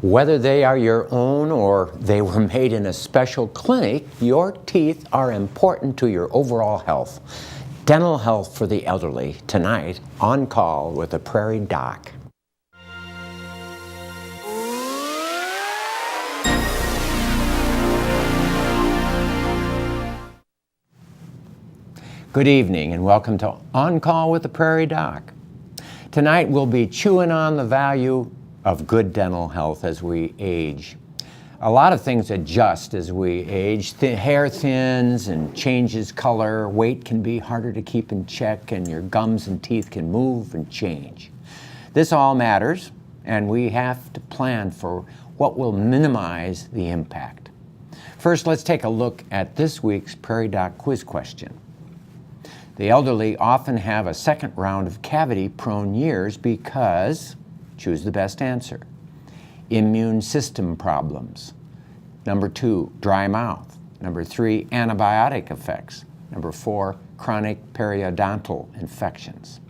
Whether they are your own or they were made in a special clinic, your teeth are important to your overall health. Dental health for the elderly, tonight on Call with the Prairie Doc. Good evening and welcome to On Call with the Prairie Doc. Tonight we'll be chewing on the value of good dental health as we age. A lot of things adjust as we age. Hair thins and changes color, weight can be harder to keep in check, and your gums and teeth can move and change. This all matters, and we have to plan for what will minimize the impact. First, let's take a look at this week's Prairie Doc quiz question. The elderly often have a second round of cavity-prone years because, choose the best answer, immune system problems. Number 2, dry mouth. Number 3, antibiotic effects. Number 4, chronic periodontal infections.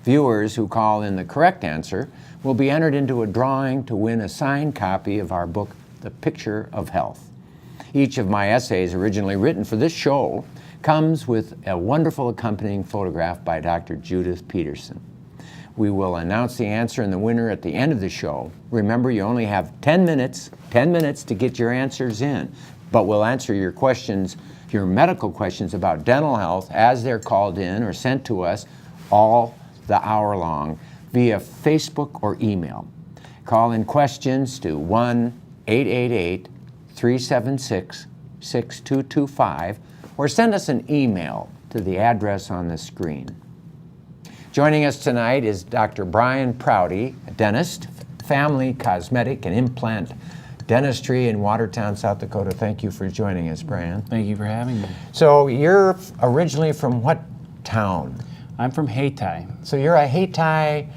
Viewers who call in the correct answer will be entered into a drawing to win a signed copy of our book, The Picture of Health. Each of my essays, originally written for this show, comes with a wonderful accompanying photograph by Dr. Judith Peterson. We will announce the answer and the winner at the end of the show. Remember, you only have 10 minutes to get your answers in, but we'll answer your questions, your medical questions about dental health as they're called in or sent to us all the hour long via Facebook or email. Call in questions to 1-888-376-6225 or send us an email to the address on the screen. Joining us tonight is Dr. Brian Prouty, a dentist, family, cosmetic, and implant dentistry in Watertown, South Dakota. Thank you for joining us, Brian. Thank you for having me. So you're originally from what town? I'm from Hayti. So you're a Hayti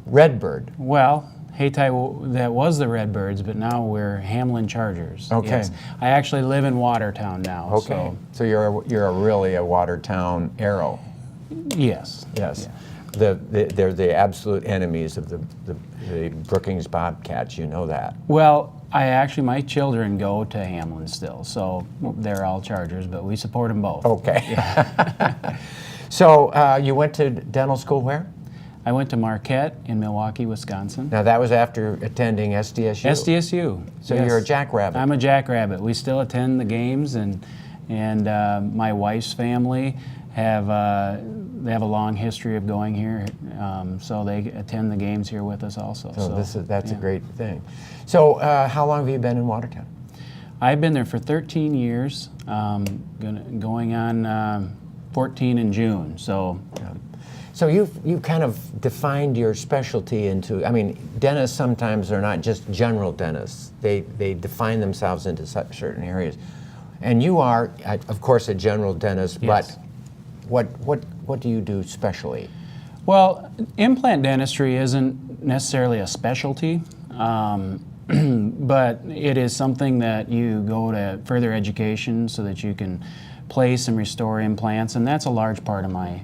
Redbird. Well, Hayti, that was the Redbirds, but now we're Hamlin Chargers. Okay. Yes. I actually live in Watertown now. Okay. So you're really a Watertown Arrow. Yes. Yes. Yeah. They're the absolute enemies of the Brookings Bobcats, you know that. Well, my children go to Hamlin still, so they're all Chargers, but we support them both. Okay. Yeah. So you went to dental school where? I went to Marquette in Milwaukee, Wisconsin. Now that was after attending SDSU? SDSU. So yes. You're a jackrabbit. I'm a jackrabbit. We still attend the games, and my wife's family they have a long history of going here, so they attend the games here with us also. So that's a great thing. So how long have you been in Watertown? I've been there for 13 years, going on 14 in June. So. Yeah. So you've kind of defined your specialty into, dentists sometimes are not just general dentists. They define themselves into certain areas. And you are, of course, a general dentist, yes. But what do you do specially? Well, implant dentistry isn't necessarily a specialty, but it is something that you go to further education so that you can place and restore implants, and that's a large part of my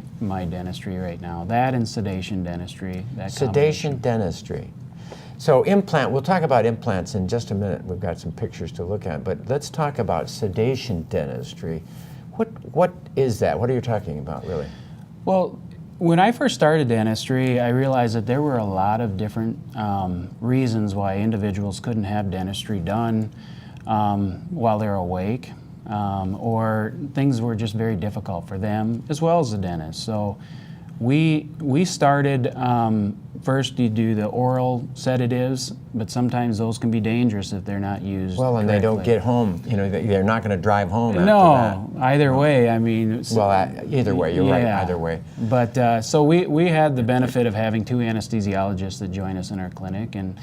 dentistry right now. That and sedation dentistry. Sedation dentistry. So implant, we'll talk about implants in just a minute. We've got some pictures to look at, but let's talk about sedation dentistry. What is that? What are you talking about, really? Well, when I first started dentistry, I realized that there were a lot of different reasons why individuals couldn't have dentistry done while they're awake. Or things were just very difficult for them as well as the dentist. So we started, first you do the oral sedatives, but sometimes those can be dangerous if they're not used correctly. They don't get home, they're not going to drive home after that. Either way, either way, you're right, either way. But so we had the benefit of having 2 anesthesiologists that join us in our clinic and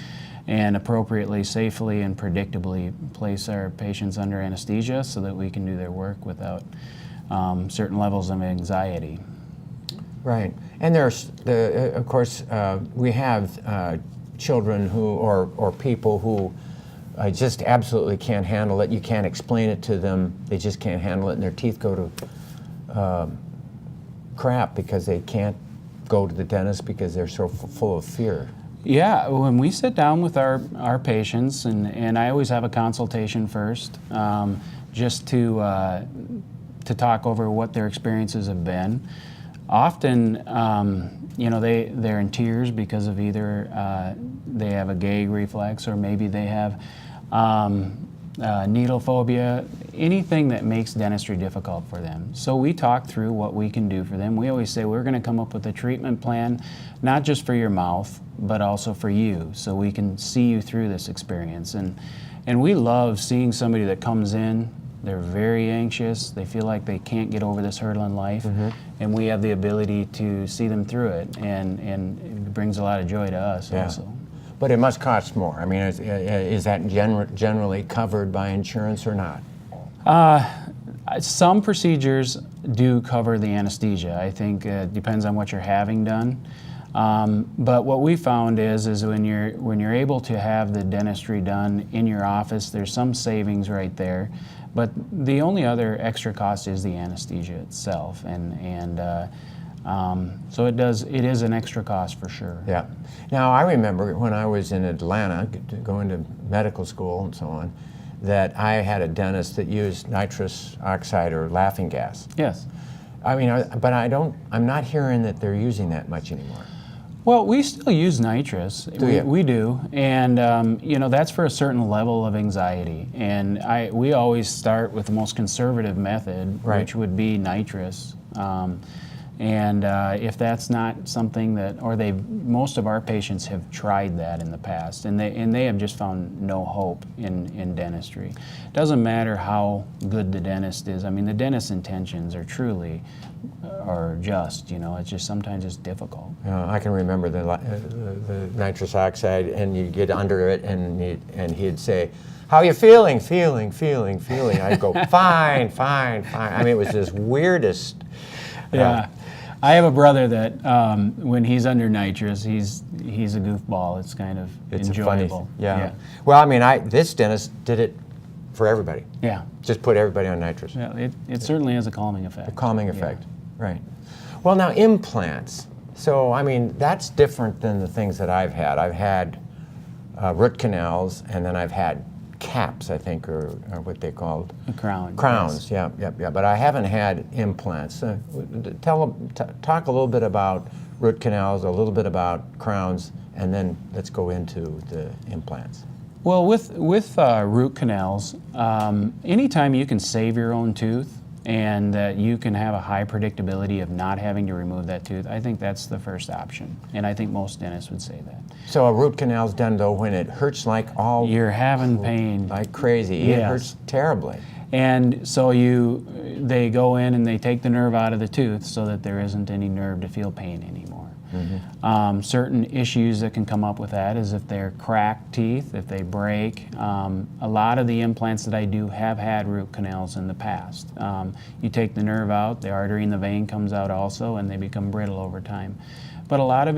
appropriately, safely, and predictably place our patients under anesthesia so that we can do their work without certain levels of anxiety. Right. And there's, of course, we have children who, or people who just absolutely can't handle it. You can't explain it to them. They just can't handle it, and their teeth go to crap because they can't go to the dentist because they're so full of fear. Yeah, when we sit down with our patients, and I always have a consultation first, just to talk over what their experiences have been. Often, you know, they're in tears because of either they have a gag reflex, or maybe they have needle phobia, anything that makes dentistry difficult for them. So we talk through what we can do for them. We always say we're going to come up with a treatment plan, not just for your mouth, but also for you, so we can see you through this experience. And we love seeing somebody that comes in, they're very anxious, they feel like they can't get over this hurdle in life, and we have the ability to see them through it, and it brings a lot of joy to us also. But it must cost more. I mean, is that generally covered by insurance or not? Some procedures do cover the anesthesia. I think it depends on what you're having done. But what we found is when you're able to have the dentistry done in your office, there's some savings right there. But the only other extra cost is the anesthesia itself, so it is an extra cost for sure. Yeah. Now I remember when I was in Atlanta going to medical school and so on, that I had a dentist that used nitrous oxide or laughing gas. Yes. I mean, but I'm not hearing that they're using that much anymore. Well, we still use nitrous. We do, and you know, that's for a certain level of anxiety. And we always start with the most conservative method, which would be nitrous. And if that's not something that, or most of our patients have tried that in the past, and they have just found no hope in dentistry. It doesn't matter how good the dentist is. I mean, the dentist's intentions are truly, or just, you know, it's just sometimes it's difficult. I can remember the nitrous oxide, and you get under it, and he'd say, "How are you feeling? Feeling." I'd go, fine. I mean, it was this weirdest. Yeah. I have a brother that when he's under nitrous, he's a goofball. It's kind of enjoyable. Yeah. Well, I mean, this dentist did it for everybody. Yeah. Just put everybody on nitrous. Yeah, it certainly has a calming effect. A calming effect, right. Well, now implants. So, I mean, that's different than the things that I've had. I've had root canals, and then I've had caps, I think, or what they called. Crowns, yes. Yeah. But I haven't had implants. Talk a little bit about root canals, a little bit about crowns, and then let's go into the implants. Well, with root canals, anytime you can save your own tooth and that you can have a high predictability of not having to remove that tooth, I think that's the first option. And I think most dentists would say that. So a root canal's done, though, when it hurts like all... You're having pain. Like crazy. Yes. It hurts terribly. And so they go in and they take the nerve out of the tooth so that there isn't any nerve to feel pain anymore. Certain issues that can come up with that is if they're cracked teeth, if they break. A lot of the implants that I do have had root canals in the past. You take the nerve out, the artery and the vein comes out also, and they become brittle over time. But a lot of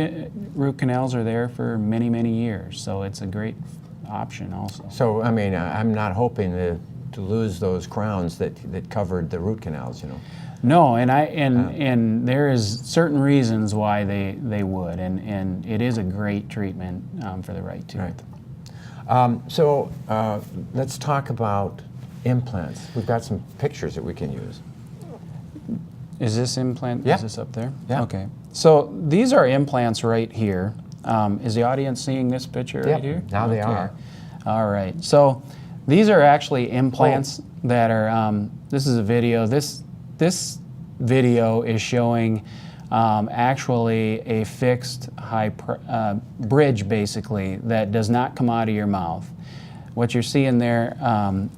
root canals are there for many, many years, so it's a great option also. So, I mean, I'm not hoping to lose those crowns that covered the root canals, you know. No, and there is certain reasons why they would, and it is a great treatment for the right tooth. Right. So let's talk about implants. We've got some pictures that we can use. Is this implant? Yeah. Is this up there? Yeah. Okay. So these are implants right here. Is the audience seeing this picture right here? Now they are. All right. So these are actually implants that are. This is a video. This video is showing actually a fixed bridge, basically, that does not come out of your mouth. What you're seeing there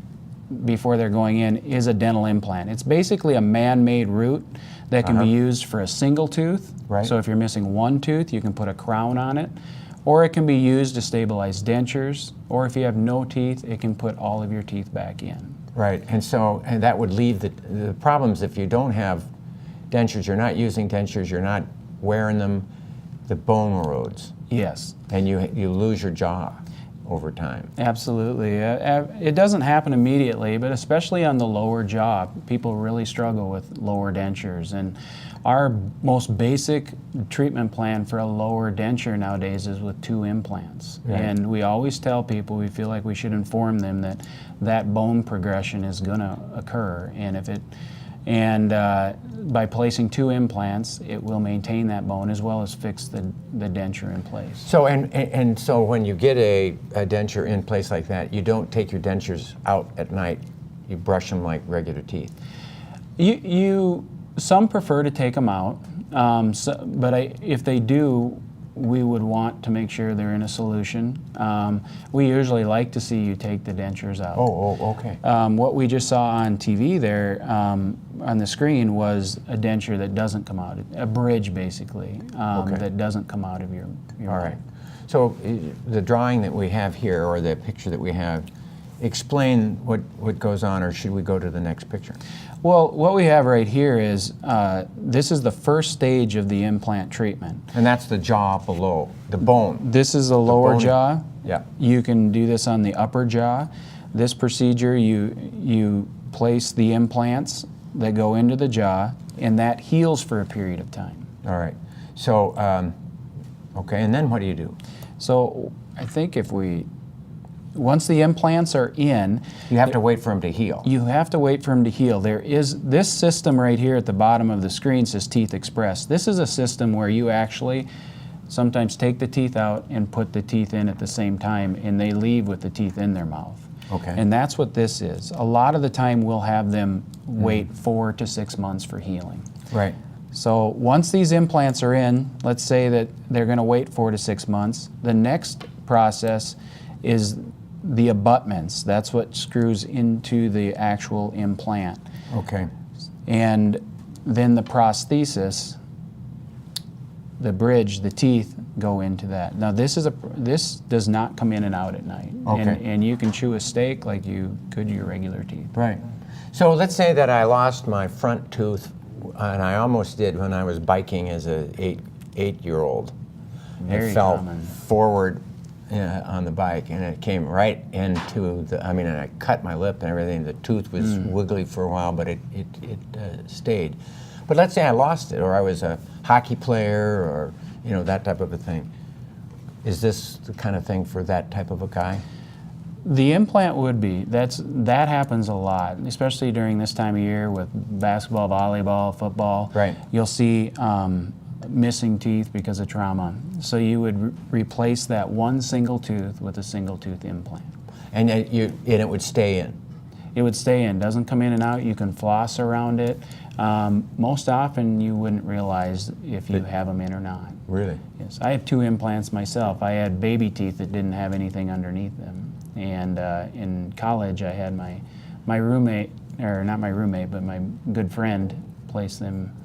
before they're going in is a dental implant. It's basically a man-made root that can be used for a single tooth. Right. So if you're missing one tooth, you can put a crown on it. Or it can be used to stabilize dentures. Or if you have no teeth, it can put all of your teeth back in. Right, and that would leave the problems if you don't have dentures, you're not using dentures, you're not wearing them, the bone erodes. Yes. And you lose your jaw. over time. Absolutely. It doesn't happen immediately, but especially on the lower jaw, people really struggle with lower dentures. And our most basic treatment plan for a lower denture nowadays is with 2 implants. Right. And we always tell people, we feel like we should inform them that that bone progression is going to occur. And by placing 2 implants, it will maintain that bone as well as fix the denture in place. So and so when you get a denture in place like that, you don't take your dentures out at night. You brush them like regular teeth. Some prefer to take them out, but if they do, we would want to make sure they're in a solution. We usually like to see you take the dentures out. Oh, okay. What we just saw on TV there on the screen was a denture that doesn't come out, a bridge basically, Okay. that doesn't come out of your All right. So the drawing that we have here, or the picture that we have, explain what goes on, or should we go to the next picture? Well, what we have right here is, this is the first stage of the implant treatment. And that's the jaw below, the bone. This is the lower bony- jaw. Yeah. You can do this on the upper jaw. This procedure, you place the implants that go into the jaw, and that heals for a period of time. All right. So, okay, and then what do you do? So I think once the implants are in, You have to wait for them to heal. you have to wait for them to heal. There is this system right here at the bottom of the screen says Teeth Express. This is a system where you actually sometimes take the teeth out and put the teeth in at the same time, and they leave with the teeth in their mouth. Okay. And that's what this is. A lot of the time we'll have them wait 4 to 6 months for healing. Right. So once these implants are in, let's say that they're going to wait 4 to 6 months, the next process is the abutments. That's what screws into the actual implant. Okay. And then the prosthesis, the bridge, the teeth go into that. Now this does not come in and out at night. Okay. And you can chew a steak like you could your regular teeth. Right. So let's say that I lost my front tooth, and I almost did when I was biking as a eight-year-old. Very I fell common. forward on the bike, and it came right into and I cut my lip and everything. The tooth was wiggly for a while, but it stayed. But let's say I lost it, or I was a hockey player, or that type of a thing. Is this the kind of thing for that type of a guy? The implant would be. That happens a lot, especially during this time of year with basketball, volleyball, football. Right. You'll see missing teeth because of trauma. So you would replace that one single tooth with a single tooth implant. And it would stay in. It would stay in, doesn't come in and out. You can floss around it. Most often you wouldn't realize if you have them in or not. Really? Yes, I have 2 implants myself. I had baby teeth that didn't have anything underneath them. And in college I had my roommate, or not my roommate, but my good friend place them.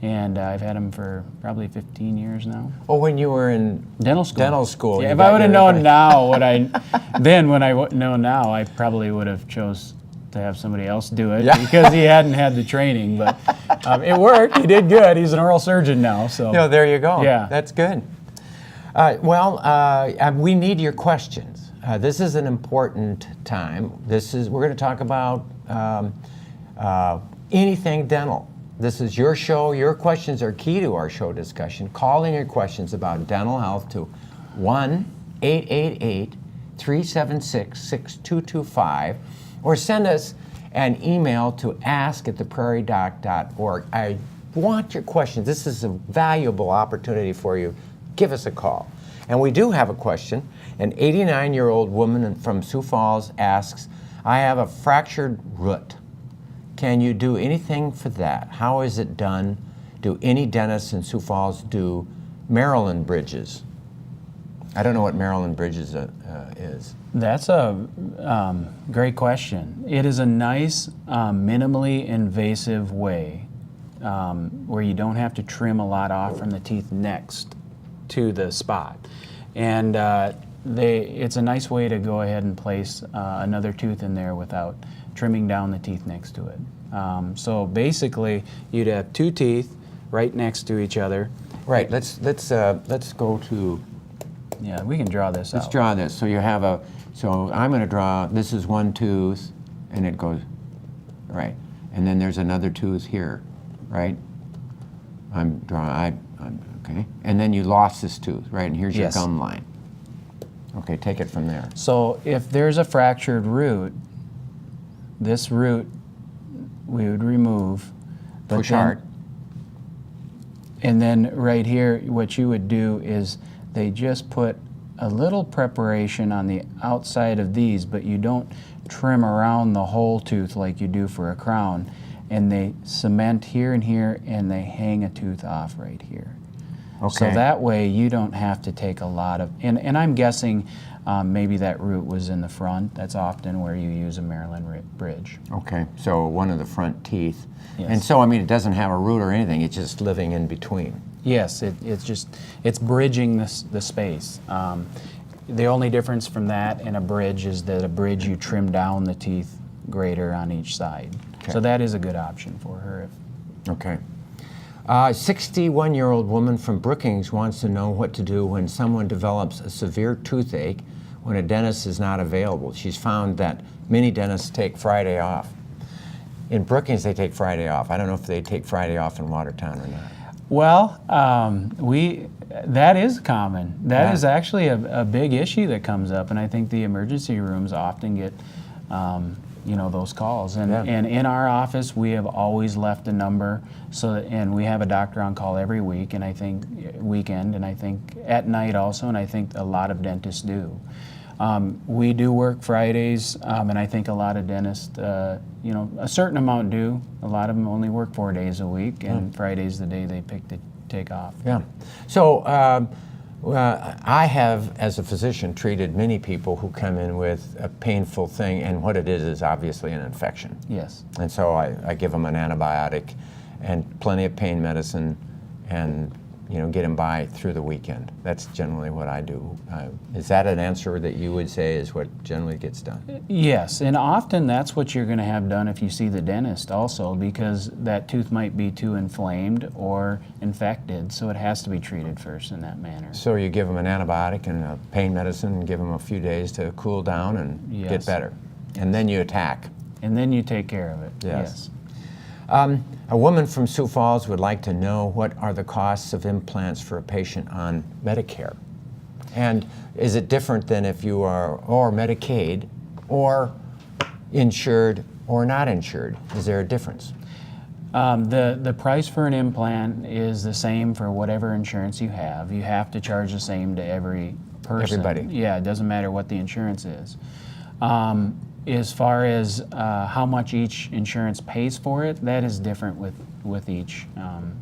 And I've had them for probably 15 years now. Oh, when you were in Dental school. Dental school. Yeah, you if got I would have your known now what when I know now, I probably would have chose to have somebody else do it because he hadn't had the training. But it worked. He did good. He's an oral surgeon now. So. No, there you go. Yeah. That's good. We need your questions. This is an important time. We're going to talk about anything dental. This is your show. Your questions are key to our show discussion. Call in your questions about dental health to 1-888-376-6225, or send us an email to ask@theprairiedoc.org. I want your questions. This is a valuable opportunity for you. Give us a call. And we do have a question. An 89-year-old woman from Sioux Falls asks, I have a fractured root. Can you do anything for that? How is it done? Do any dentists in Sioux Falls do Maryland bridges? I don't know what Maryland bridges is. That's a great question. It is a nice, minimally invasive way where you don't have to trim a lot off from the teeth next to the spot. And it's a nice way to go ahead and place another tooth in there without trimming down the teeth next to it. So basically, you'd have 2 teeth right next to each other. Right. Let's go to Yeah, we can draw this Let's out. draw this. So you have a, so I'm going to draw, this is one tooth, and it goes, right. And then there's another tooth here, right? I'm drawing, okay. And then you lost this tooth, right? And here's your Yes. gum line. Okay, take it from there. So if there's a fractured root, this root we would remove. But Push then- hard. And then right here, what you would do is they just put a little preparation on the outside of these, but you don't trim around the whole tooth like you do for a crown. And they cement here and here, and they hang a tooth off right here. So Okay. that way you don't have to take a lot of, and I'm guessing maybe that root was in the front. That's often where you use a Maryland bridge. Okay, so one of the front teeth. Yes. And so, I mean, it doesn't have a root or anything, it's just living in between. Yes, it's bridging the space. The only difference from that and a bridge is that a bridge you trim down the teeth greater on each side. Okay. So that is a good option for her. Okay. 61-year-old woman from Brookings wants to know what to do when someone develops a severe toothache when a dentist is not available. She's found that many dentists take Friday off. In Brookings, they take Friday off. I don't know if they take Friday off in Watertown or not. Well, that is common. That is Yeah. actually a big issue that comes up, and I think the emergency rooms often get, those calls. And, Yeah. and in our office, we have always left a number, and we have a doctor on call every week, and I think weekend, and I think at night also, and I think a lot of dentists do. We do work Fridays, and I think a lot of dentists, a certain amount do. A lot of them only work 4 days a week, and Friday's the day they pick to take off. Yeah. So I have, as a physician, treated many people who come in with a painful thing, and what it is obviously an infection. Yes. And so I give them an antibiotic and plenty of pain medicine, and get them by through the weekend. That's generally what I do. Is that an answer that you would say is what generally gets done? Yes, and often that's what you're going to have done if you see the dentist also, because that tooth might be too inflamed or infected, so it has to be treated first in that manner. So you give them an antibiotic and a pain medicine and give them a few days to cool down and Yes. get better. And then you attack. And then you take care of it. Yes. A woman from Sioux Falls would like to know what are the costs of implants for a patient on Medicare? And is it different than if you are or Medicaid or insured or not insured? Is there a difference? The price for an implant is the same for whatever insurance you have. You have to charge the same to every person. Everybody. Yeah, it doesn't matter what the insurance is. As far as how much each insurance pays for it, that is different with each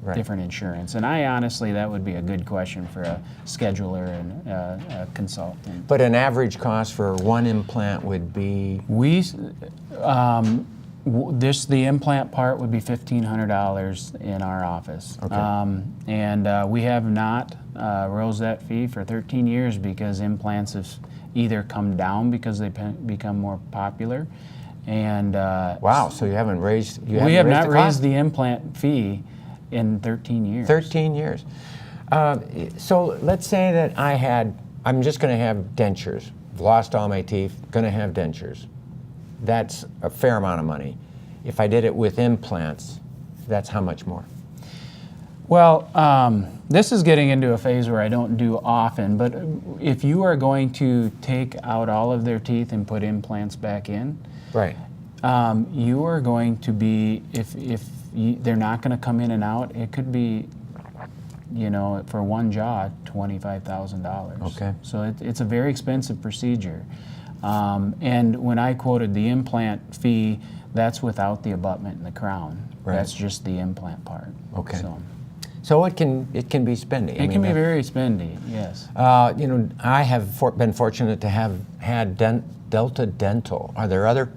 Right. different insurance. And that would be a good question for a scheduler and a consultant. But an average cost for one implant would be? The implant part would be $1,500 in our office. Okay. We have not rose that fee for 13 years because implants have either come down because they become more popular, and Wow, so you haven't raised, we have not the raised cost? the implant fee in 13 years. 13 years. So let's say that I'm just going to have dentures. I've lost all my teeth, going to have dentures. That's a fair amount of money. If I did it with implants, that's how much more? Well, this is getting into a phase where I don't do often, but if you are going to take out all of their teeth and put implants back in, Right. you are going to be, they're not going to come in and out, it could be, for one jaw, $25,000. Okay. So it's a very expensive procedure. And when I quoted the implant fee, that's without the abutment in the crown. Right. That's just the implant part. Okay. So it can be spendy. It can be very spendy, yes. I have been fortunate to have had Delta Dental. Are there other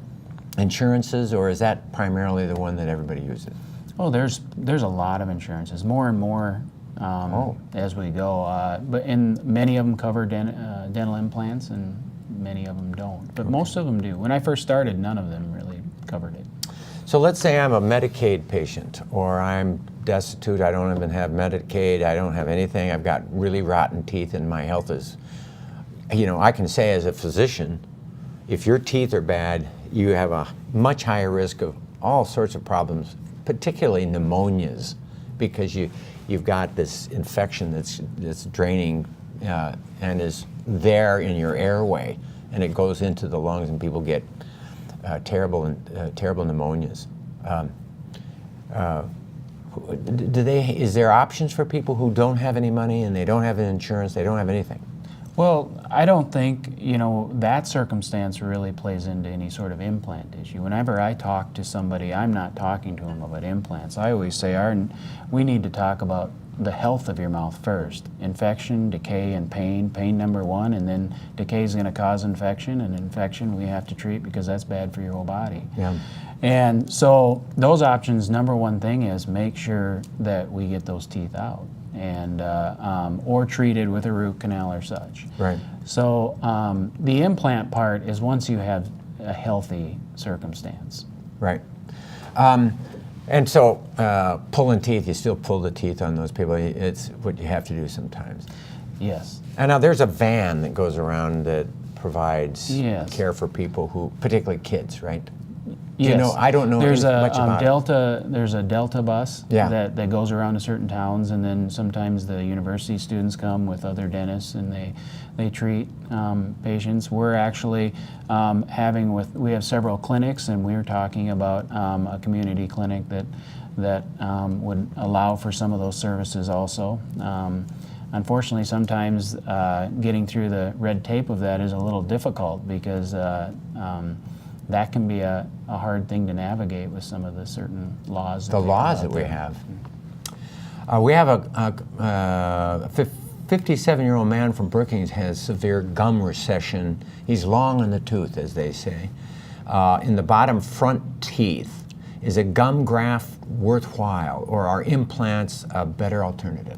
insurances, or is that primarily the one that everybody uses? Oh, there's a lot of insurances, more and more as we go. And many of them cover dental implants, and many of them don't. But most of them do. When I first started, none of them really covered it. So let's say I'm a Medicaid patient, or I'm destitute, I don't even have Medicaid, I don't have anything, I've got really rotten teeth and my health is you know, I can say as a physician, if your teeth are bad, you have a much higher risk of all sorts of problems, particularly pneumonias, because you've got this infection that's draining and is there in your airway, and it goes into the lungs, and people get terrible pneumonias. Is there options for people who don't have any money and they don't have insurance, they don't have anything? Well, I don't think, you know, that circumstance really plays into any sort of implant issue. Whenever I talk to somebody, I'm not talking to them about implants. I always say we need to talk about the health of your mouth first. Infection, decay, and pain. Pain number one, and then decay is going to cause infection, and infection we have to treat because that's bad for your whole body. Yeah. And so those options, number one thing is make sure that we get those teeth out, and or treated with a root canal or such. Right. So the implant part is once you have a healthy circumstance. Right. And so pulling teeth, you still pull the teeth on those people. It's what you have to do sometimes. Yes. And now there's a van that goes around that provides Yes. care for people who, particularly kids, right? Yes. You know, I don't know there's much about Delta. There's a Delta bus Yeah. that goes around to certain towns, and then sometimes the university students come with other dentists, and they treat patients. We're actually we have several clinics, and we're talking about a community clinic that would allow for some of those services also. Unfortunately, sometimes getting through the red tape of that is a little difficult because that can be a hard thing to navigate with some of the certain laws. the laws that we have. We have a 57-year-old man from Brookings has severe gum recession. He's long in the tooth, as they say. In the bottom front teeth, is a gum graft worthwhile, or are implants a better alternative?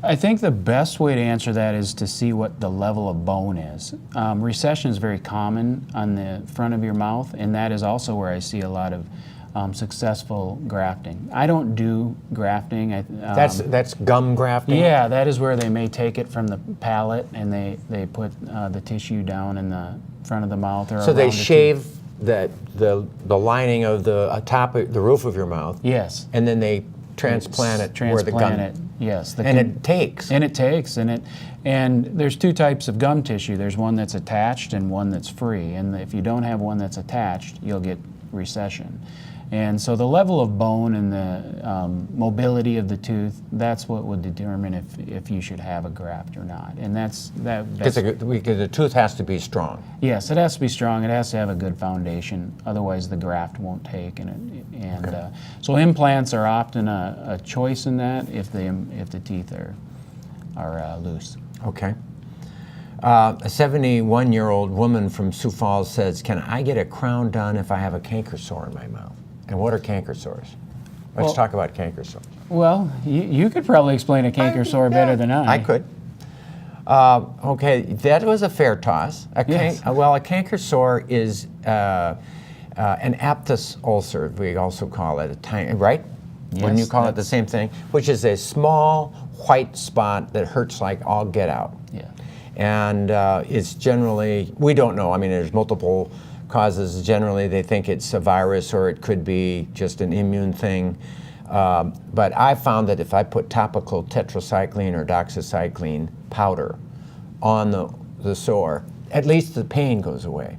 I think the best way to answer that is to see what the level of bone is. Recession is very common on the front of your mouth, and that is also where I see a lot of successful grafting. I don't do grafting. That's gum grafting? Yeah, that is where they may take it from the palate and they put the tissue down in the front of the mouth. Or so they around shave the lining of the top of the roof of your mouth. Yes. And then they transplant it where the gum. Transplant it. Yes. It takes. And there's two types of gum tissue. There's one that's attached and one that's free. And if you don't have one that's attached, you'll get recession. And so the level of bone and the mobility of the tooth, that's what would determine if you should have a graft or not. And that's Because the tooth has to be strong. yes, it has to be strong. It has to have a good foundation. Otherwise, the graft won't take. So implants are often a choice in that if the teeth are loose. Okay. A 71-year-old woman from Sioux Falls says, "Can I get a crown done if I have a canker sore in my mouth?" And what are canker sores? Let's talk about canker sores. Well, you could probably explain a canker sore better than I. I could. Okay, that was a fair toss. Yes. A canker sore is an aphthous ulcer, we also call it, right? When you Yes, call it the same thing, which is a small white spot that hurts like all get out. Yeah. And it's generally, we don't know, I mean, there's multiple causes. Generally, they think it's a virus or it could be just an immune thing. But I found that if I put topical tetracycline or doxycycline powder on the sore, at least the pain goes away.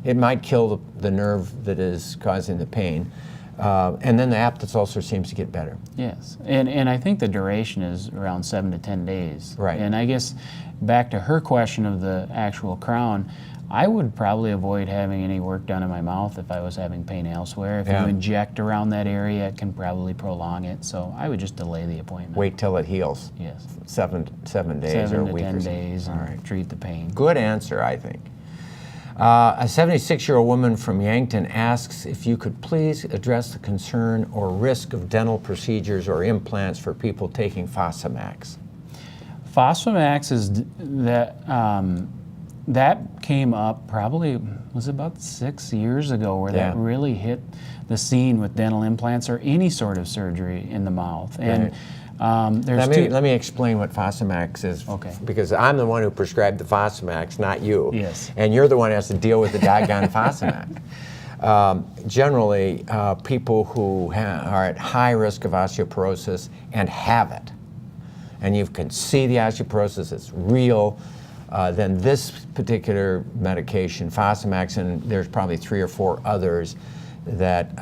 It might kill the nerve that is causing the pain. And then the aphthous ulcer seems to get better. Yes, and I think the duration is around 7 to 10 days. Right. And I guess back to her question of the actual crown, I would probably avoid having any work done in my mouth if I was having pain elsewhere. If you inject around that area, it can probably prolong it. So I would just delay the appointment. Wait till it heals. Yes. 7 days 7 or a to week 10 or something. days and treat the pain. Good answer, I think. A 76-year-old woman from Yankton asks if you could please address the concern or risk of dental procedures or implants for people taking Fosamax. Fosamax is that came up probably, was about 6 years ago where that really hit the scene with dental implants or any sort of surgery in the mouth. And Let me explain what Fosamax is, Okay. because I'm the one who prescribed the Fosamax, not you. Yes. And you're the one who has to deal with the doggone Fosamax. Generally, people who are at high risk of osteoporosis and have it, and you can see the osteoporosis, it's real, then this particular medication, Fosamax, and there's probably 3 or 4 others that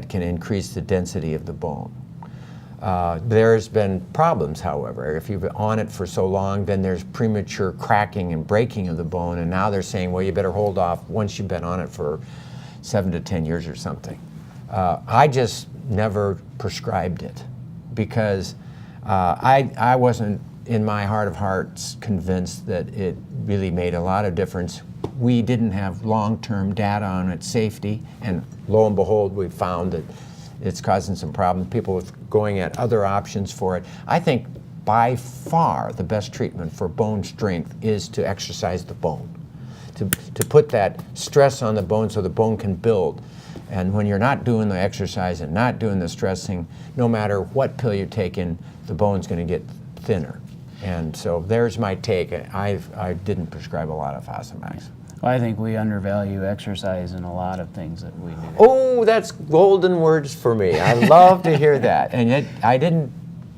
can increase the density of the bone. There's been problems, however. If you've been on it for so long, then there's premature cracking and breaking of the bone, and now they're saying, well, you better hold off once you've been on it for 7 to 10 years or something. I just never prescribed it because I wasn't, in my heart of hearts, convinced that it really made a lot of difference. We didn't have long-term data on its safety, and lo and behold, we found that it's causing some problems. People were going at other options for it. I think by far the best treatment for bone strength is to exercise the bone, to put that stress on the bone so the bone can build. And when you're not doing the exercise and not doing the stressing, no matter what pill you're taking, the bone's going to get thinner. And so there's my take. I didn't prescribe a lot of Fosamax. Well, I think we undervalue exercise in a lot of things that we do. Oh, that's golden words for me. I love to hear that. And yet I didn't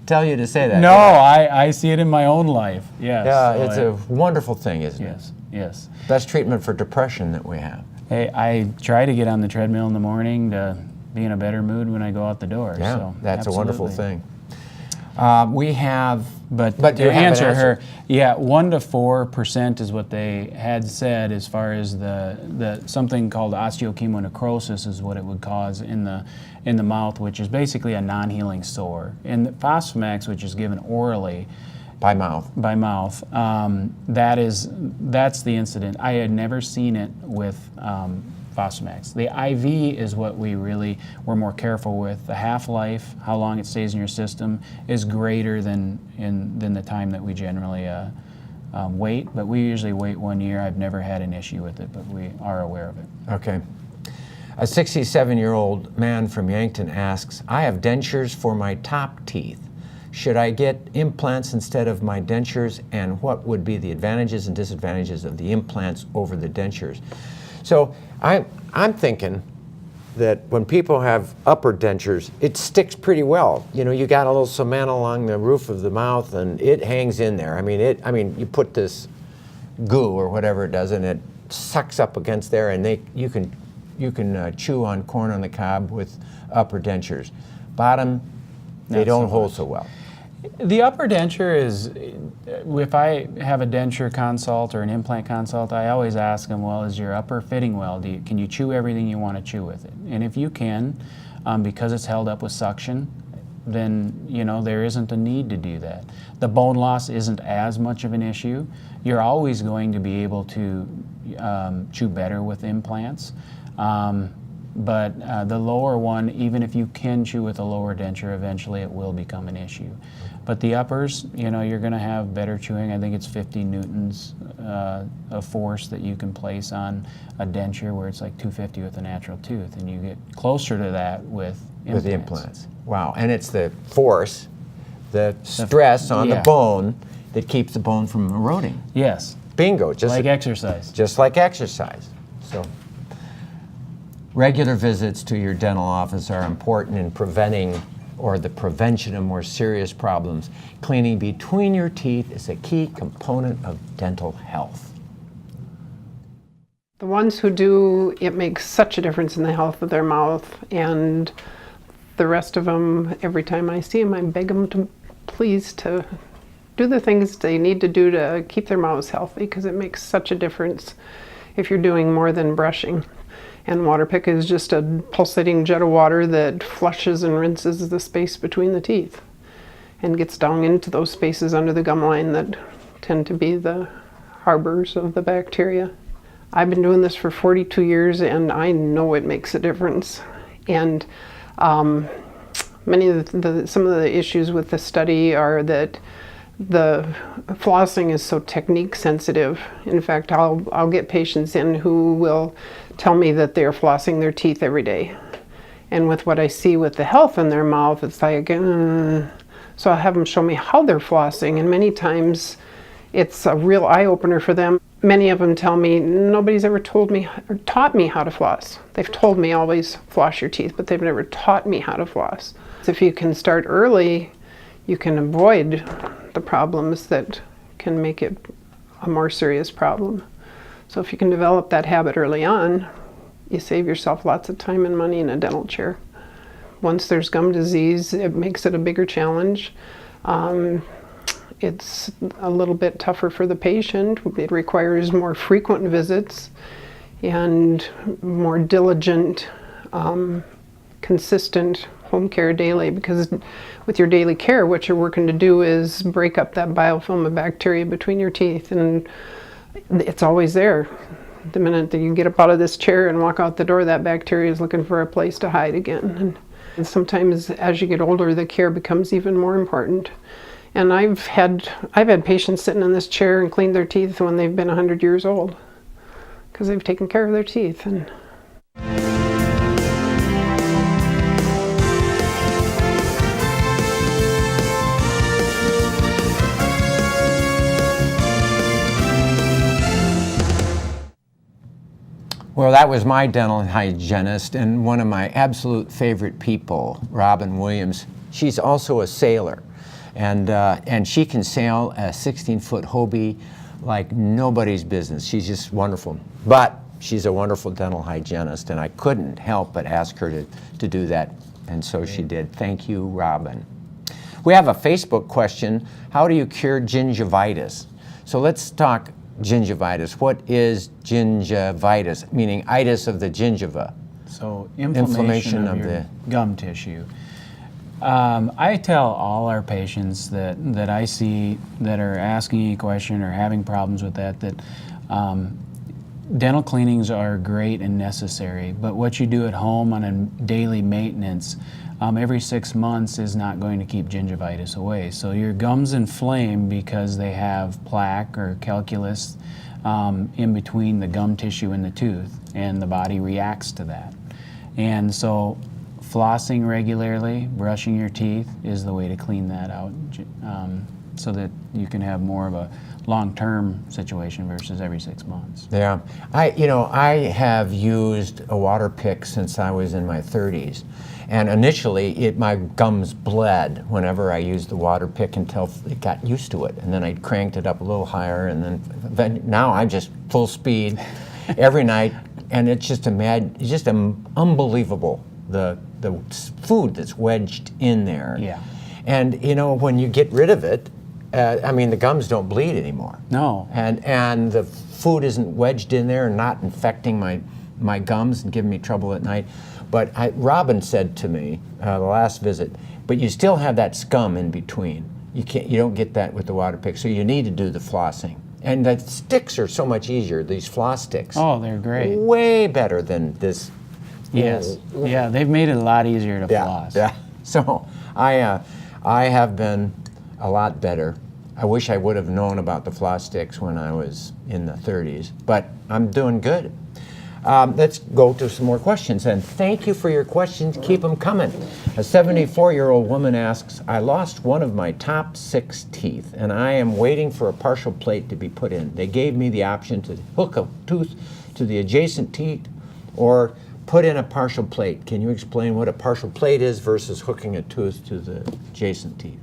tell you to say that. No, I see it in my own life. Yes. Yeah, So it's a wonderful thing, isn't it? Yes, yes. Best treatment for depression that we have. Hey, I try to get on the treadmill in the morning to be in a better mood when I go out the door. Yeah, so, that's a wonderful absolutely. thing. We have, But you to have an answer answer. her, yeah, 1 to 4% is what they had said as far as the something called osteochemonecrosis is what it would cause in the mouth, which is basically a non-healing sore. And the Fosamax, which is given orally by mouth. That's the incident. I had never seen it with Fosamax. The IV is what we really were more careful with. The half-life, how long it stays in your system, is greater than the time that we generally wait. But we usually wait 1 year. I've never had an issue with it, but we are aware of it. Okay. A 67-year-old man from Yankton asks, I have dentures for my top teeth. Should I get implants instead of my dentures, and what would be the advantages and disadvantages of the implants over the dentures? So I'm thinking that when people have upper dentures, it sticks pretty well. You know, you got a little cement along the roof of the mouth, and it hangs in there. I mean, you put this goo or whatever it does, and it sucks up against there, and you can chew on corn on the cob with upper dentures. Bottom, they don't hold so well. The upper denture is, if I have a denture consult or an implant consult, I always ask them, well, is your upper fitting well? Can you chew everything you want to chew with it? And if you can, because it's held up with suction, then there isn't a need to do that. The bone loss isn't as much of an issue. You're always going to be able to chew better with implants. But the lower one, even if you can chew with a lower denture, eventually it will become an issue. But the uppers, you're going to have better chewing. I think it's 50 newtons of force that you can place on a denture, where it's like 250 with a natural tooth, and you get closer to that with implants. With the implants. Wow, and it's the force, the stress on the bone that keeps the bone from eroding. Yes. Bingo. Just like exercise. Just like exercise. So, regular visits to your dental office are important in preventing or the prevention of more serious problems. Cleaning between your teeth is a key component of dental health. The ones who do, it makes such a difference in the health of their mouth, and the rest of them, every time I see them, I beg them to please to do the things they need to do to keep their mouths healthy, because it makes such a difference if you're doing more than brushing. And Waterpick is just a pulsating jet of water that flushes and rinses the space between the teeth and gets down into those spaces under the gum line that tend to be the harbors of the bacteria. I've been doing this for 42 years, and I know it makes a difference. And some of the issues with the study are that the flossing is so technique sensitive. In fact, I'll get patients in who will tell me that they're flossing their teeth every day. And with what I see with the health in their mouth, it's like, So I'll have them show me how they're flossing, and many times it's a real eye-opener for them. Many of them tell me, nobody's ever told me or taught me how to floss. They've told me always floss your teeth, but they've never taught me how to floss. So if you can start early, you can avoid the problems that can make it a more serious problem. So if you can develop that habit early on, you save yourself lots of time and money in a dental chair. Once there's gum disease, it makes it a bigger challenge. It's a little bit tougher for the patient. It requires more frequent visits and more diligent, consistent home care daily, because with your daily care, what you're working to do is break up that biofilm of bacteria between your teeth, and it's always there. The minute that you get up out of this chair and walk out the door, that bacteria is looking for a place to hide again. And sometimes as you get older, the care becomes even more important. And I've had patients sitting in this chair and cleaned their teeth when they've been 100 years old, because they've taken care of their teeth. And Well, that was my dental hygienist and one of my absolute favorite people, Robin Williams. She's also a sailor, and she can sail a 16-foot Hobie like nobody's business. She's just wonderful. But she's a wonderful dental hygienist, and I couldn't help but ask her to do that, and so she did. Thank you, Robin. We have a Facebook question. How do you cure gingivitis? So let's talk gingivitis. What is gingivitis? Meaning itis of the gingiva. So inflammation of your gum tissue. I tell all our patients that I see that are asking a question or having problems with that dental cleanings are great and necessary, but what you do at home on a daily maintenance every 6 months is not going to keep gingivitis away. So your gums inflame because they have plaque or calculus in between the gum tissue and the tooth, and the body reacts to that. And so flossing regularly, brushing your teeth is the way to clean that out, so that you can have more of a long-term situation versus every 6 months. Yeah, I have used a water pick since I was in my 30s. And initially, my gums bled whenever I used the water pick until it got used to it. And then I cranked it up a little higher, and then now I'm just full speed every night. And it's just unbelievable, the food that's wedged in there. Yeah. And when you get rid of it, the gums don't bleed anymore. No. And the food isn't wedged in there and not infecting my gums and giving me trouble at night. But Robin said to me the last visit, but you still have that scum in between. You don't get that with the water pick, so you need to do the flossing. And the sticks are so much easier, these floss sticks. Oh, they're great. Way better than this. Yes. Yeah, they've made it a lot easier to floss. Yeah. So I have been a lot better. I wish I would have known about the floss sticks when I was in the 30s, but I'm doing good. Let's go to some more questions, and thank you for your questions. Keep them coming. A 74-year-old woman asks, I lost one of my top 6 teeth, and I am waiting for a partial plate to be put in. They gave me the option to hook a tooth to the adjacent teeth or put in a partial plate. Can you explain what a partial plate is versus hooking a tooth to the adjacent teeth?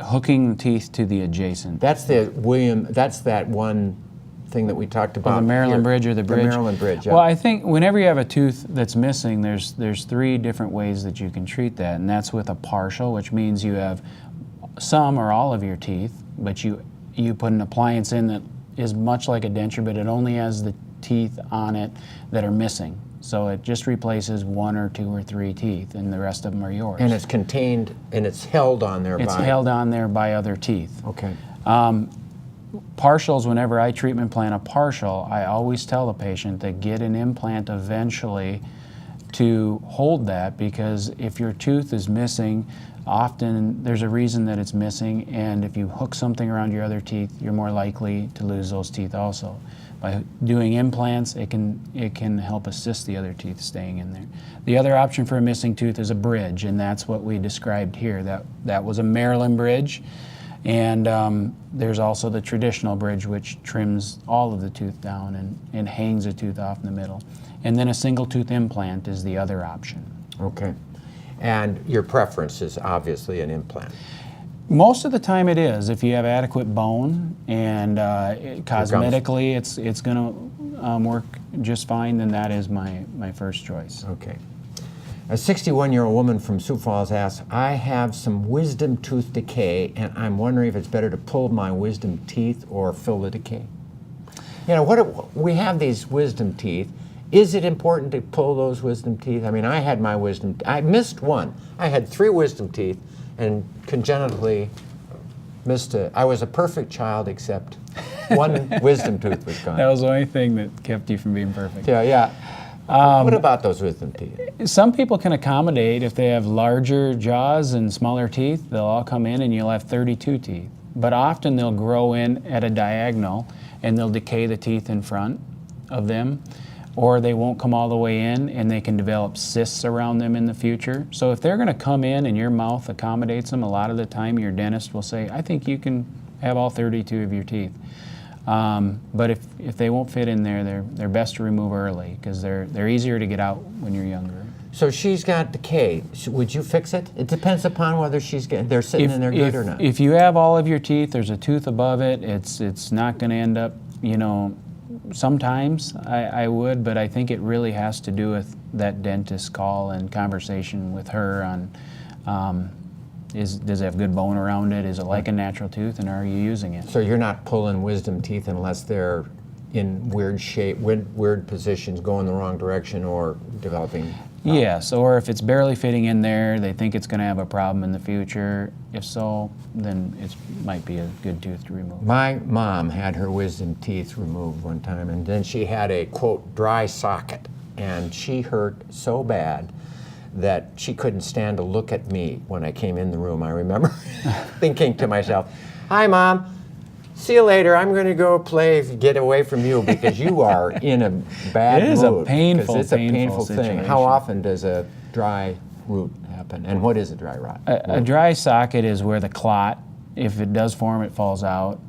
Hooking the teeth to the adjacent. That's that one thing that we talked about. The Maryland Bridge or the bridge? The Maryland Bridge, yeah. Well, I think whenever you have a tooth that's missing, there's 3 different ways that you can treat that, and that's with a partial, which means you have some or all of your teeth, but you put an appliance in that is much like a denture, but it only has the teeth on it that are missing. So it just replaces 1 or 2 or 3 teeth, and the rest of them are yours. And it's contained, and it's held on there It's held on there by other teeth. Okay. Partials, whenever I treatment plan a partial, I always tell the patient to get an implant eventually to hold that, because if your tooth is missing, often there's a reason that it's missing, and if you hook something around your other teeth, you're more likely to lose those teeth also. By doing implants, it can help assist the other teeth staying in there. The other option for a missing tooth is a bridge, and that's what we described here. That was a Maryland bridge, and there's also the traditional bridge, which trims all of the tooth down and hangs a tooth off in the middle. And then a single tooth implant is the other option. Okay. And your preference is obviously an implant. Most of the time it is. If you have adequate bone and cosmetically it's going to work just fine, then that is my first choice. Okay. A 61-year-old woman from Sioux Falls asks, I have some wisdom tooth decay, and I'm wondering if it's better to pull my wisdom teeth or fill the decay. You know, we have these wisdom teeth. Is it important to pull those wisdom teeth? I mean, I had my wisdom, I missed one. I had 3 wisdom teeth and congenitally missed I was a perfect child except one wisdom tooth was gone. That was the only thing that kept you from being perfect. Yeah, yeah. What about those wisdom teeth? Some people can accommodate. If they have larger jaws and smaller teeth, they'll all come in and you'll have 32 teeth. But often they'll grow in at a diagonal and they'll decay the teeth in front of them, or they won't come all the way in and they can develop cysts around them in the future. So if they're going to come in and your mouth accommodates them, a lot of the time your dentist will say, I think you can have all 32 of your teeth. But if they won't fit in there, they're best to remove early because they're easier to get out when you're younger. So she's got decay. Would you fix it? It depends upon whether they're sitting in there good or not. If you have all of your teeth, there's a tooth above it, it's not going to end up, you know, sometimes I would, but I think it really has to do with that dentist call and conversation with her on does it have good bone around it? Is it like a natural tooth, and are you using it? So you're not pulling wisdom teeth unless they're in weird shape, weird positions, going the wrong direction, or developing. Yes, or if it's barely fitting in there, they think it's going to have a problem in the future. If so, then it might be a good tooth to remove. My mom had her wisdom teeth removed one time, and then she had a, quote, dry socket, and she hurt so bad that she couldn't stand to look at me when I came in the room. I remember thinking to myself, hi, Mom. See you later. I'm going to go get away from you because you are in a bad mood. It is a painful, it's a painful situation. thing. How often does a dry root happen? And what is a dry rot? A dry socket is where the clot, if it does form, it falls out.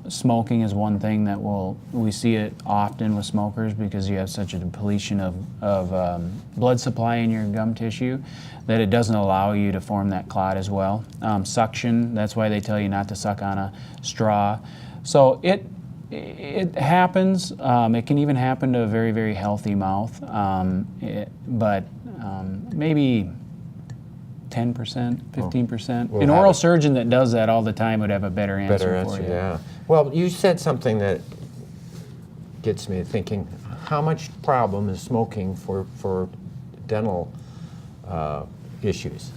Smoking is one thing that we see it often with smokers because you have such a depletion of blood supply in your gum tissue that it doesn't allow you to form that clot as well. Suction, that's why they tell you not to suck on a straw. So it happens. It can even happen to a very, very healthy mouth, but maybe 10%, 15%. An oral surgeon that does that all the time would have a better answer for you. Yeah. Well, you said something that gets me thinking, how much problem is smoking for dental issues?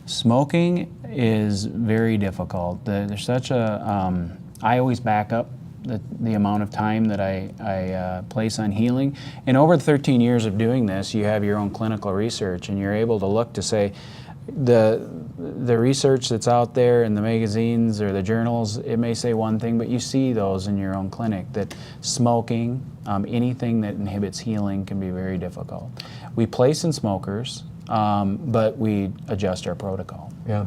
Smoking is very difficult. There's such a, I always back up the amount of time that I place on healing. And over the 13 years of doing this, you have your own clinical research and you're able to look to say, the research that's out there in the magazines or the journals, it may say one thing, but you see those in your own clinic, that smoking, anything that inhibits healing can be very difficult. We place in smokers, but we adjust our protocol. Yeah.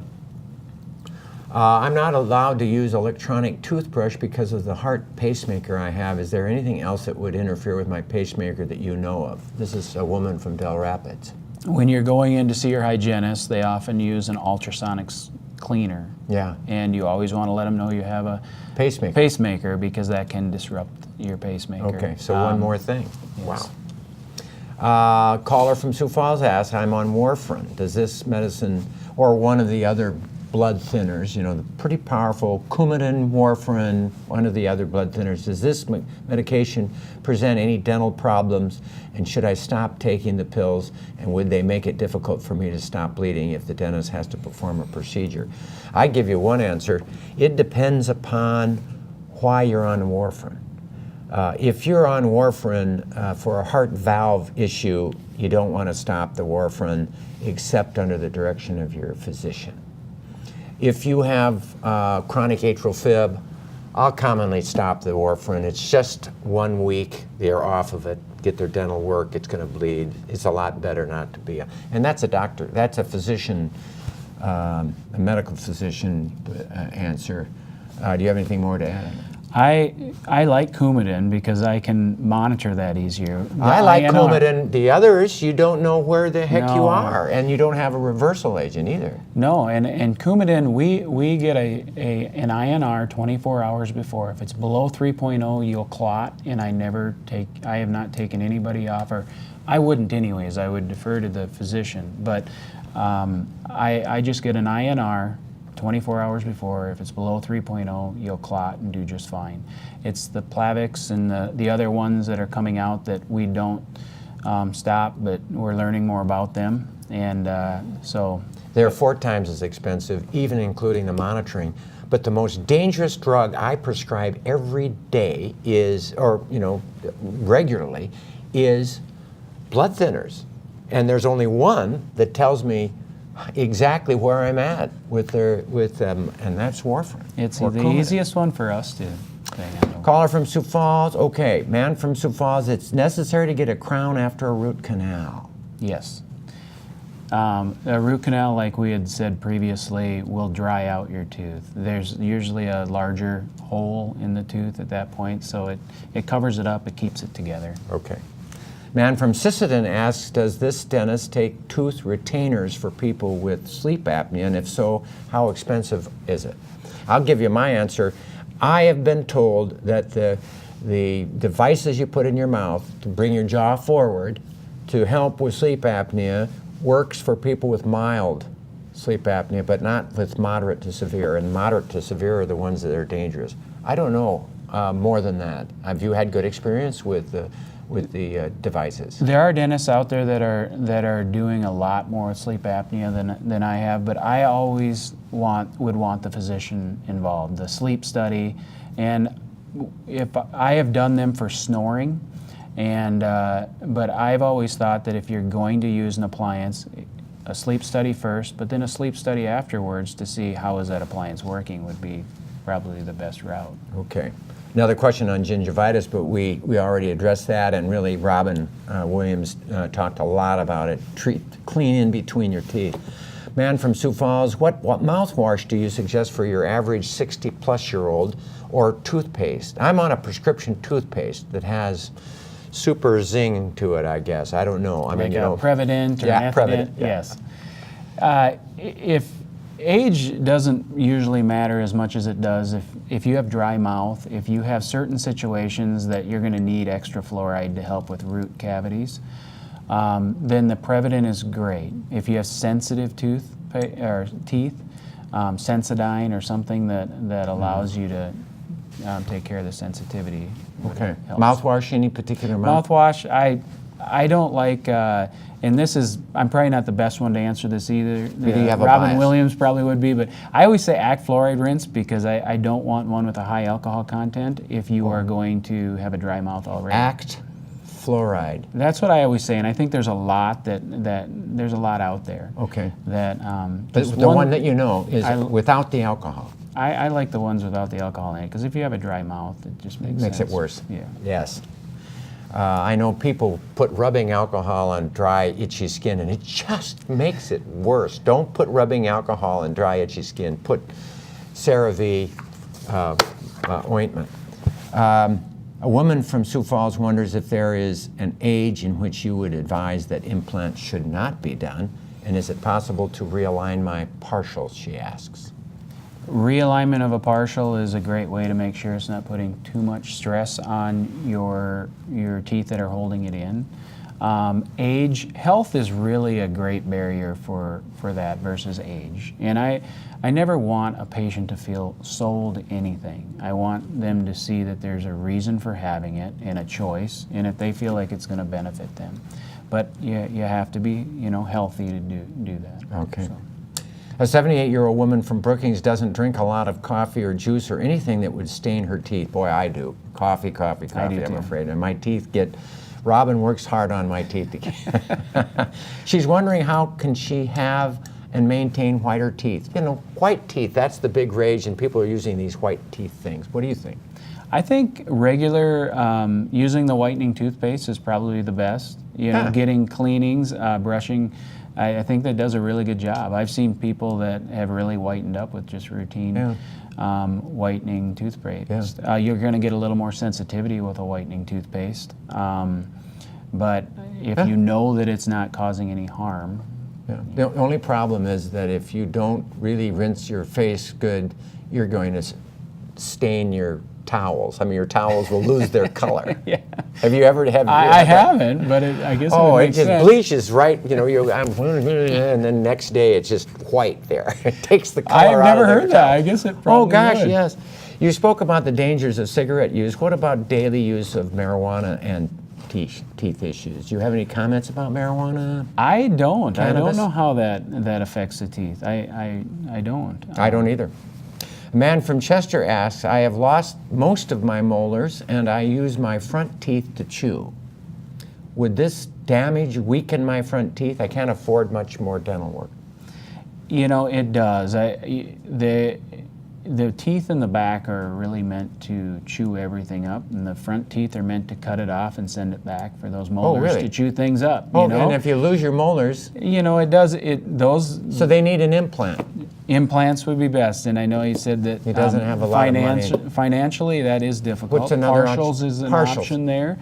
I'm not allowed to use electronic toothbrush because of the heart pacemaker I have. Is there anything else that would interfere with my pacemaker that you know of? This is a woman from Del Rapids. When you're going in to see your hygienist, they often use an ultrasonic cleaner. Yeah. And you always want to let them know you have a pacemaker because that can disrupt your pacemaker. Okay, so one more thing. Yes. Wow. Caller from Sioux Falls asks, I'm on warfarin. Does this medicine, or one of the other blood thinners, you know, the pretty powerful Coumadin, warfarin, one of the other blood thinners, does this medication present any dental problems, and should I stop taking the pills, and would they make it difficult for me to stop bleeding if the dentist has to perform a procedure? I give you one answer. It depends upon why you're on warfarin. If you're on warfarin for a heart valve issue, you don't want to stop the warfarin except under the direction of your physician. if you have chronic atrial fib, I'll commonly stop the warfarin. It's just 1 week, they're off of it, get their dental work, it's going to bleed. It's a lot better not to be. And that's a doctor, that's a physician, a medical physician answer. Do you have anything more to add? I like Coumadin because I can monitor that easier. I like Coumadin. The others, you don't know where the heck you No. are, and you don't have a reversal agent either. No, and Coumadin, we get an INR 24 hours before. If it's below 3.0, you'll clot, and I have not taken anybody off, or I wouldn't anyways. I would defer to the physician, but I just get an INR 24 hours before. If it's below 3.0, you'll clot and do just fine. It's the Plavix and the other ones that are coming out that we don't stop, but we're learning more about them. And so They're 4 times as expensive, even including the monitoring. But the most dangerous drug I prescribe every day is, or regularly, is blood thinners. And there's only one that tells me exactly where I'm at with them, and that's warfarin. it's or the Coumadin. easiest one for us to handle. Caller from Sioux Falls. Okay, man from Sioux Falls. It's necessary to get a crown after a root canal. Yes. A root canal, like we had said previously, will dry out your tooth. There's usually a larger hole in the tooth at that point, so it covers it up, it keeps it together. Okay. Man from Sisseton asks, does this dentist take tooth retainers for people with sleep apnea, and if so, how expensive is it? I'll give you my answer. I have been told that the devices you put in your mouth to bring your jaw forward to help with sleep apnea works for people with mild sleep apnea, but not with moderate to severe, and moderate to severe are the ones that are dangerous. I don't know more than that. Have you had good experience with the devices? There are dentists out there that are doing a lot more with sleep apnea than I have, but I always would want the physician involved, the sleep study, and if I have done them for snoring, and but I've always thought that if you're going to use an appliance, a sleep study first, but then a sleep study afterwards to see how is that appliance working would be probably the best route. Okay. Another question on gingivitis, but we already addressed that, and really Robin Williams talked a lot about it. Clean in between your teeth. Man from Sioux Falls, what mouthwash do you suggest for your average 60-plus-year-old, or toothpaste? I'm on a prescription toothpaste that has super zing to it, I guess. I don't know. I mean, Prevident or yeah, Nefident, Prevident, yeah. yes. If age doesn't usually matter as much as it does if you have dry mouth, if you have certain situations that you're going to need extra fluoride to help with root cavities, then the Prevident is great. If you have sensitive teeth, Sensodyne or something that allows you to take care of the sensitivity. Okay. Helps. Mouthwash, any particular Mouthwash, I don't like, and this is, I'm probably not the best one to answer this either. Do you have a Robin bias? Williams probably would be, but I always say Act Fluoride Rinse because I don't want one with a high alcohol content if you are going to have a dry mouth already. Act Fluoride. That's what I always say, and I think there's a lot there's a lot out there. Okay. That, But just the one that you know is I- without the alcohol. I like the ones without the alcohol in it because if you have a dry mouth, it just makes Makes sense. it worse. Yeah. Yes. I know people put rubbing alcohol on dry, itchy skin, and it just makes it worse. Don't put rubbing alcohol on dry, itchy skin. Put CeraVe ointment. A woman from Sioux Falls wonders if there is an age in which you would advise that implants should not be done, and is it possible to realign my partials, she asks. Realignment of a partial is a great way to make sure it's not putting too much stress on your teeth that are holding it in. Health is really a great barrier for that versus age. And I never want a patient to feel sold anything. I want them to see that there's a reason for having it and a choice, and if they feel like it's going to benefit them. But you have to be healthy to do that. Okay. So. A 78-year-old woman from Brookings doesn't drink a lot of coffee or juice or anything that would stain her teeth. Boy, I do. Coffee, I do I'm too. afraid. And my teeth get... Robin works hard on my teeth. She's wondering how can she have and maintain whiter teeth? You know, white teeth, that's the big rage, and people are using these white teeth things. What do you think? I think regular using the whitening toothpaste is probably the best. You know, getting cleanings, brushing, I think that does a really good job. I've seen people that have really whitened up with just routine whitening toothpaste. You're going to get a little more sensitivity with a whitening toothpaste, but if you know that it's not causing any harm. The only problem is that if you don't really rinse your face good, you're going to stain your towels. I mean, your towels will lose their color. Have you ever had? I haven't, but I guess it makes just sense. bleaches right. You know, and then next day it's just white there. It takes the color I've out never of their heard that. towel. I guess it probably would. Yes. You spoke about the dangers of cigarette use. What about daily use of marijuana and teeth issues? Do you have any comments about marijuana? I don't. Cannabis? I don't know how that affects the teeth. I don't. I don't either. A man from Chester asks, I have lost most of my molars and I use my front teeth to chew. Would this damage weaken my front teeth? I can't afford much more dental work. You know, it does. The teeth in the back are really meant to chew everything up, and the front teeth are meant to cut it off and send it back for those molars to chew things up. You know? And if you lose your molars, you know, it does. So they need an implant. Implants would be best, and I know he said that he doesn't have a lot of money. Financially, that is difficult. What's another Partials is an option there.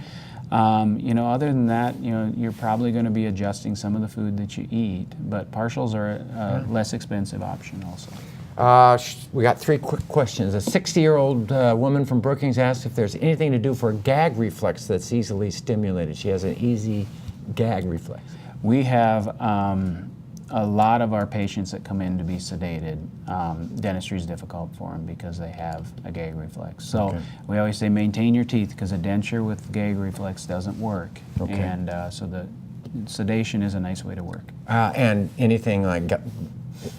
You know, other than that, you know, you're probably going to be adjusting some of the food that you eat, but partials are a less expensive option also. We got 3 quick questions. A 60-year-old woman from Brookings asked if there's anything to do for a gag reflex that's easily stimulated. She has an easy gag reflex. We have a lot of our patients that come in to be sedated. Dentistry is difficult for them because they have a gag reflex. So we always say maintain your teeth because a denture with gag reflex doesn't work. And so the sedation is a nice way to work. And anything like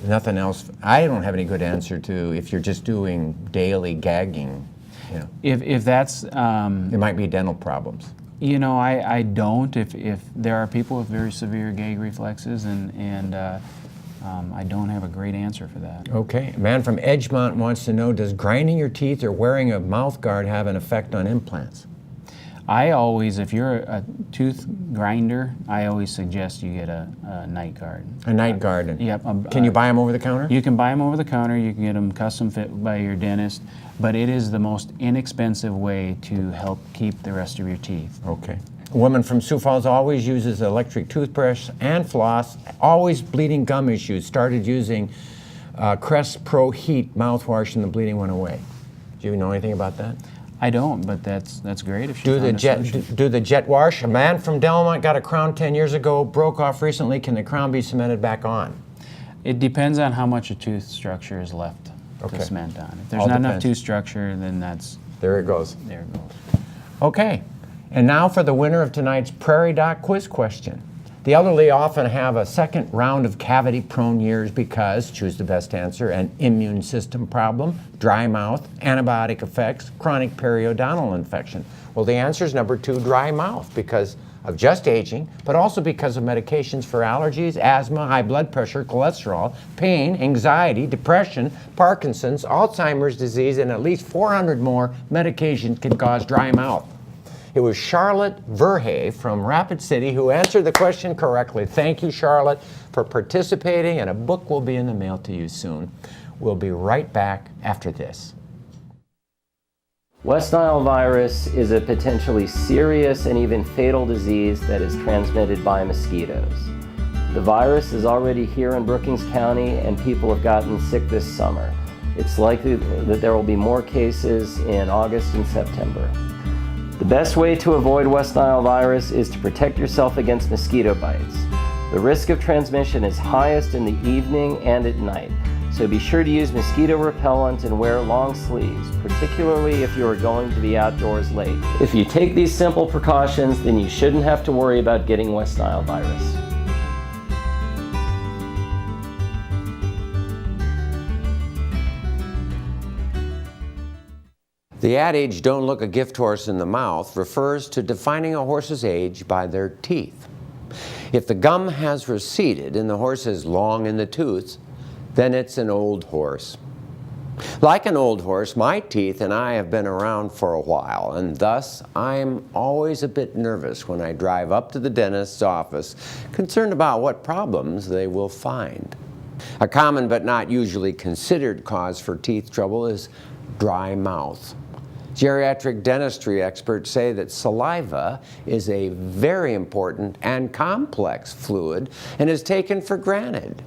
nothing else. I don't have any good answer to if you're just doing daily gagging. You know. If that's it might be dental problems. You know, I don't. If there are people with very severe gag reflexes, and I don't have a great answer for that. Okay. A man from Edgemont wants to know, does grinding your teeth or wearing a mouth guard have an effect on implants? I always, if you're a tooth grinder, I always suggest you get a night guard. A night guard? Yep. Can you buy them over the counter? You can buy them over the counter. You can get them custom fit by your dentist, but it is the most inexpensive way to help keep the rest of your teeth. Okay. A woman from Sioux Falls always uses electric toothbrush and floss, always bleeding gum issues, started using Crest Pro Heat mouthwash and the bleeding went away. Do you know anything about that? I don't, but that's great if she do the jet wash. A man from Delmont got a crown 10 years ago, broke off recently. Can the crown be cemented back on? It depends on how much a tooth structure is left to cement on. If there's not enough tooth structure, then that's... There it goes. There it goes. Okay, and now for the winner of tonight's Prairie Doc quiz question. The elderly often have a second round of cavity-prone years because, choose the best answer, an immune system problem, dry mouth, antibiotic effects, chronic periodontal infection. Well, the answer is number 2, dry mouth, because of just aging, but also because of medications for allergies, asthma, high blood pressure, cholesterol, pain, anxiety, depression, Parkinson's, Alzheimer's disease, and at least 400 more medications can cause dry mouth. It was Charlotte Verhey from Rapid City who answered the question correctly. Thank you, Charlotte, for participating, and a book will be in the mail to you soon. We'll be right back after this. West Nile virus is a potentially serious and even fatal disease that is transmitted by mosquitoes. The virus is already here in Brookings County and people have gotten sick this summer. It's likely that there will be more cases in August and September. The best way to avoid West Nile virus is to protect yourself against mosquito bites. The risk of transmission is highest in the evening and at night, so be sure to use mosquito repellent and wear long sleeves, particularly if you are going to be outdoors late. If you take these simple precautions, then you shouldn't have to worry about getting West Nile virus. The adage, don't look a gift horse in the mouth, refers to defining a horse's age by their teeth. If the gum has receded and the horse is long in the tooth, then it's an old horse. Like an old horse, my teeth and I have been around for a while, and thus I'm always a bit nervous when I drive up to the dentist's office, concerned about what problems they will find. A common but not usually considered cause for teeth trouble is dry mouth. Geriatric dentistry experts say that saliva is a very important and complex fluid and is taken for granted.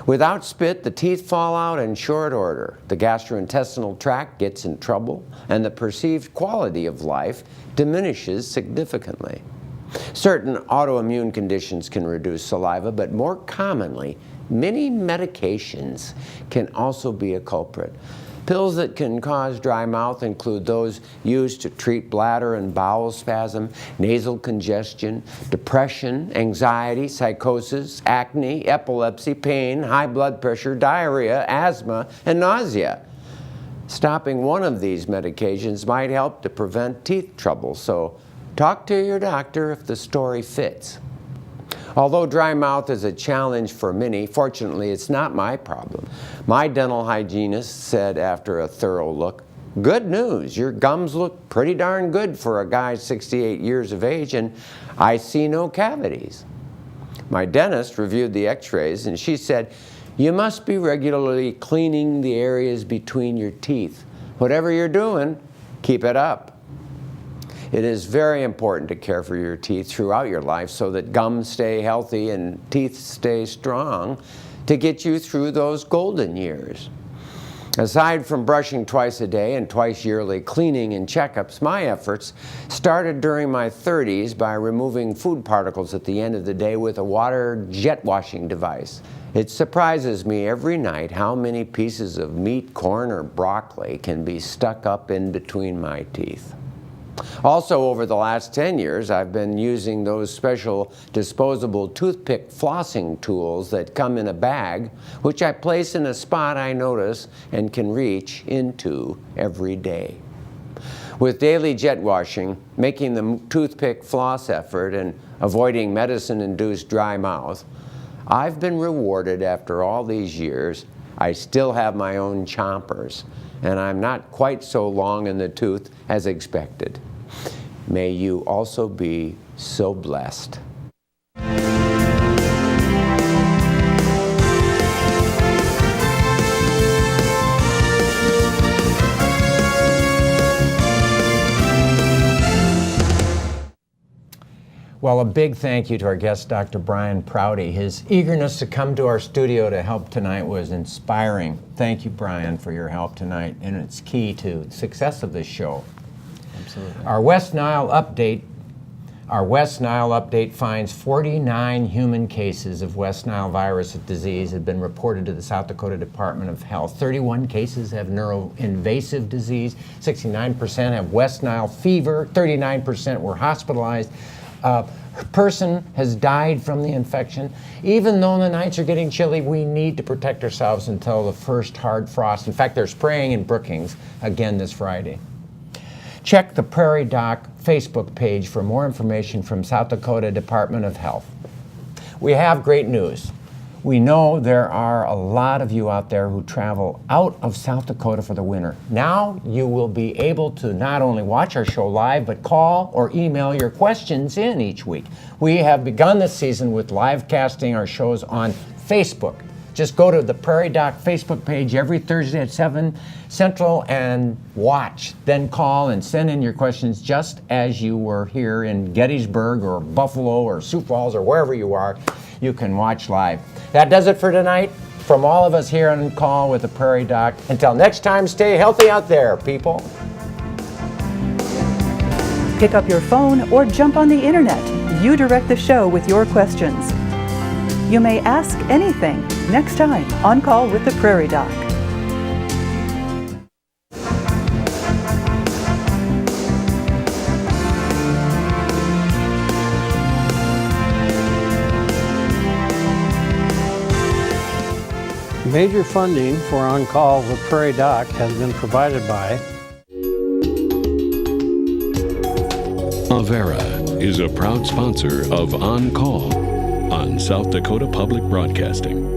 Without spit, the teeth fall out in short order. The gastrointestinal tract gets in trouble, and the perceived quality of life diminishes significantly. Certain autoimmune conditions can reduce saliva, but more commonly, many medications can also be a culprit. Pills that can cause dry mouth include those used to treat bladder and bowel spasm, nasal congestion, depression, anxiety, psychosis, acne, epilepsy, pain, high blood pressure, diarrhea, asthma, and nausea. Stopping one of these medications might help to prevent teeth trouble, so talk to your doctor if the story fits. Although dry mouth is a challenge for many, fortunately it's not my problem. My dental hygienist said after a thorough look, "Good news, your gums look pretty darn good for a guy 68 years of age, and I see no cavities." My dentist reviewed the x-rays and she said, "You must be regularly cleaning the areas between your teeth. Whatever you're doing, keep it up." It is very important to care for your teeth throughout your life so that gums stay healthy and teeth stay strong to get you through those golden years. Aside from brushing twice a day and twice yearly cleaning and checkups, my efforts started during my 30s by removing food particles at the end of the day with a water jet washing device. It surprises me every night how many pieces of meat, corn, or broccoli can be stuck up in between my teeth. Also, over the last 10 years, I've been using those special disposable toothpick flossing tools that come in a bag, which I place in a spot I notice and can reach into every day. With daily jet washing, making the toothpick floss effort, and avoiding medicine-induced dry mouth, I've been rewarded after all these years. I still have my own chompers, and I'm not quite so long in the tooth as expected. May you also be so blessed. Well, a big thank you to our guest, Dr. Brian Prouty. His eagerness to come to our studio to help tonight was inspiring. Thank you, Brian, for your help tonight, and it's key to the success of this show. Absolutely. Our West Nile update finds 49 human cases of West Nile virus disease have been reported to the South Dakota Department of Health. 31 cases have neuroinvasive disease, 69% have West Nile fever, 39% were hospitalized. A person has died from the infection. Even though the nights are getting chilly, we need to protect ourselves until the first hard frost. In fact, they're spraying in Brookings again this Friday. Check the Prairie Doc Facebook page for more information from South Dakota Department of Health. We have great news. We know there are a lot of you out there who travel out of South Dakota for the winter. Now you will be able to not only watch our show live, but call or email your questions in each week. We have begun this season with live casting our shows on Facebook. Just go to the Prairie Doc Facebook page every Thursday at 7 Central and watch. Then call and send in your questions just as you were here in Gettysburg or Buffalo or Sioux Falls or wherever you are. You can watch live. That does it for tonight. From all of us here on Call with the Prairie Doc. Until next time, stay healthy out there, people. Pick up your phone or jump on the internet. You direct the show with your questions. You may ask anything next time on Call with the Prairie Doc. Major funding for On Call with Prairie Doc has been provided by Avera is a proud sponsor of On Call. on South Dakota Public Broadcasting.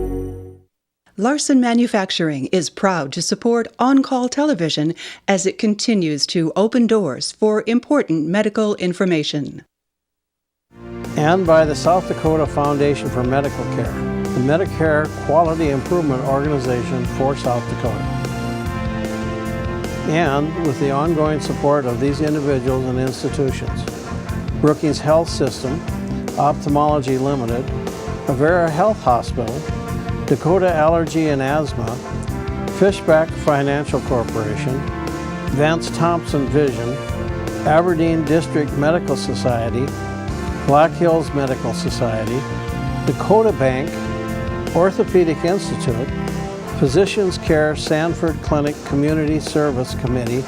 Larson Manufacturing is proud to support On-Call Television as it continues to open doors for important medical information. And by the South Dakota Foundation for Medical Care, the Medicare Quality Improvement Organization for South Dakota. And with the ongoing support of these individuals and institutions, Brookings Health System, Ophthalmology Limited, Avera Health Hospital, Dakota Allergy and Asthma, Fishback Financial Corporation, Vance Thompson Vision, Aberdeen District Medical Society, Black Hills Medical Society, Dakota Bank, Orthopedic Institute, Physicians Care Sanford Clinic Community Service Committee,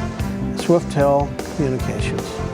Swiftel Communications.